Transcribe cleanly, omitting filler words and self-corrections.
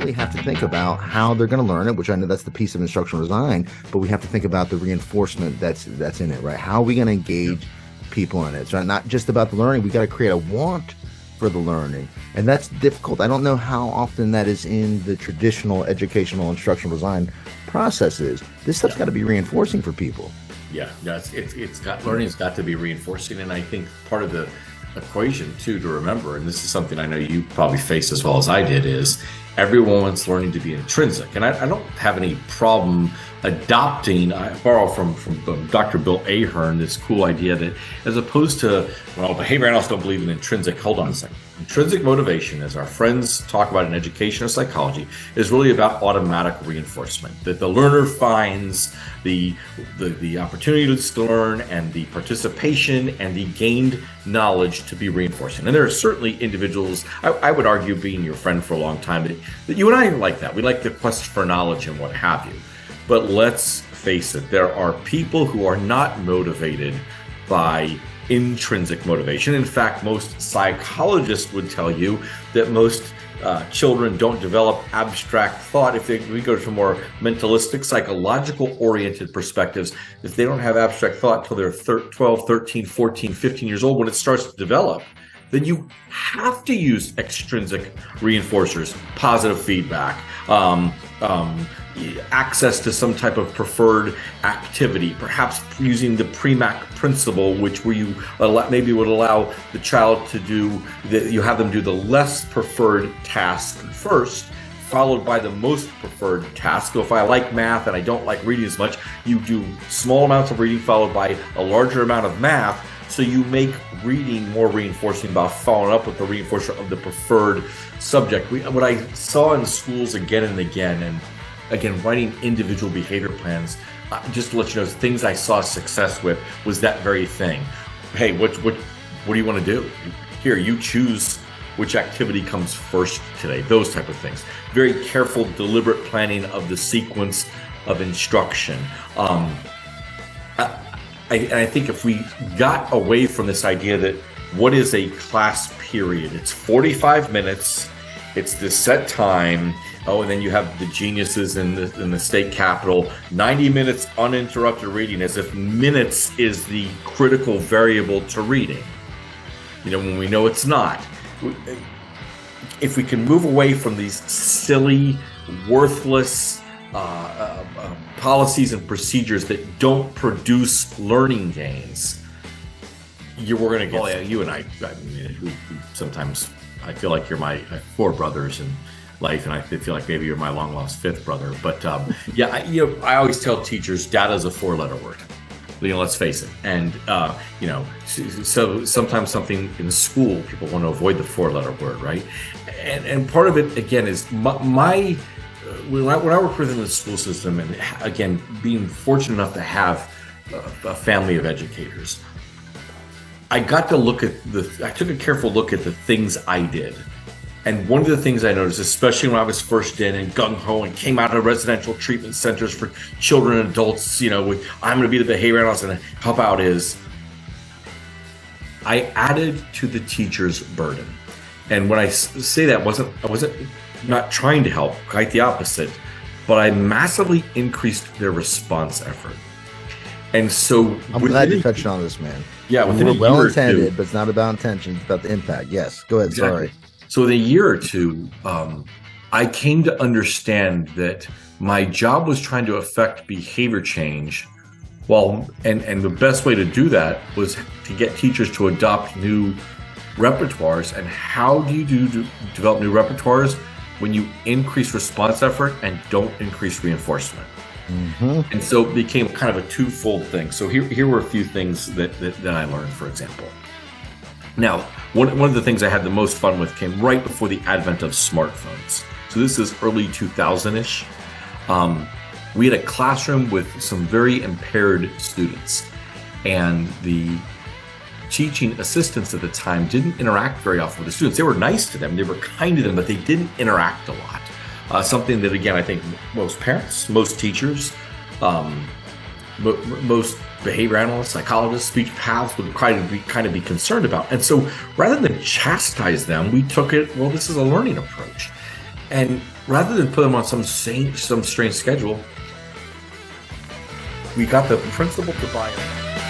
really have to think about how they're going to learn it, which I know that's the piece of instructional design, but we have to think about the reinforcement that's in it, right? How are we going to engage people in it? So not just about the learning, we got to create a want for the learning. And that's difficult. I don't know how often that is in the traditional educational instructional design processes. This stuff's got to be reinforcing for people. Yeah, learning's got to be reinforcing. And I think part of the equation too to remember, and this is something I know you probably faced as well as I did, is everyone wants learning to be intrinsic. And I don't have any problem adopting, I borrow from Dr. Bill Ahern, this cool idea that as opposed to, well, behavior analysts don't believe in intrinsic. Hold on a second. Intrinsic motivation, as our friends talk about in education or psychology, is really about automatic reinforcement, that the learner finds the opportunity to learn and the participation and the gained knowledge to be reinforcing. And there are certainly individuals, I would argue, being your friend for a long time, that you and I like that. We like the quest for knowledge and what have you. But let's face it, there are people who are not motivated by intrinsic motivation. In fact, most psychologists would tell you that most children don't develop abstract thought. If we go to more mentalistic, psychological oriented perspectives, if they don't have abstract thought until they're 12, 13, 14, 15 years old, when it starts to develop, then you have to use extrinsic reinforcers, positive feedback, access to some type of preferred activity, perhaps using the PREMAC principle, which where you maybe would allow the child to do, you have them do the less preferred task first, followed by the most preferred task. So if I like math and I don't like reading as much, you do small amounts of reading followed by a larger amount of math. So you make reading more reinforcing by following up with the reinforcer of the preferred subject. What I saw in schools again and again, and again, writing individual behavior plans, just to let you know, things I saw success with was that very thing. Hey, what do you want to do? Here, you choose which activity comes first today, those type of things. Very careful, deliberate planning of the sequence of instruction. I think if we got away from this idea that what is a class period, it's 45 minutes, it's this set time. Oh, and then you have the geniuses in the state capitol, 90 minutes uninterrupted reading, as if minutes is the critical variable to reading. You know, when we know it's not. If we can move away from these silly, worthless policies and procedures that don't produce learning gains, we're going to get. Oh, yeah, you and I mean, sometimes I feel like you're my 4 brothers in life, and I feel like maybe you're my long lost 5th brother. But I always tell teachers, data is a 4-letter word. Let's face it. And so sometimes something in school, people want to avoid the 4-letter word, right? And part of it again is when I work within the school system, and again being fortunate enough to have a family of educators, I got to I took a careful look at the things I did. And one of the things I noticed, especially when I was first in and gung-ho and came out of residential treatment centers for children and adults, with I'm going to be the behavior analyst and help out, is I added to the teacher's burden. And when I say that, I wasn't not trying to help, quite the opposite, but I massively increased their response effort. And so I'm glad you touched on this, man. Yeah, we're well intended, but it's not about intention, it's about the impact. Yes, go ahead. Exactly. Sorry. So in a year or two, I came to understand that my job was trying to affect behavior change, and the best way to do that was to get teachers to adopt new repertoires. And how do you develop new repertoires? When you increase response effort and don't increase reinforcement. Mm-hmm. And so it became kind of a twofold thing. So here were a few things that I learned, for example. Now, one of the things I had the most fun with came right before the advent of smartphones. So this is early 2000-ish. We had a classroom with some very impaired students, and the teaching assistants at the time didn't interact very often with the students. They were nice to them, they were kind to them, but they didn't interact a lot. Something that, again, I think most parents, most teachers, most behavior analysts, psychologists, speech paths would kind of be concerned about. And so rather than chastise them, we took it, well, this is a learning approach. And rather than put them on some strange schedule, we got the principal to buy them.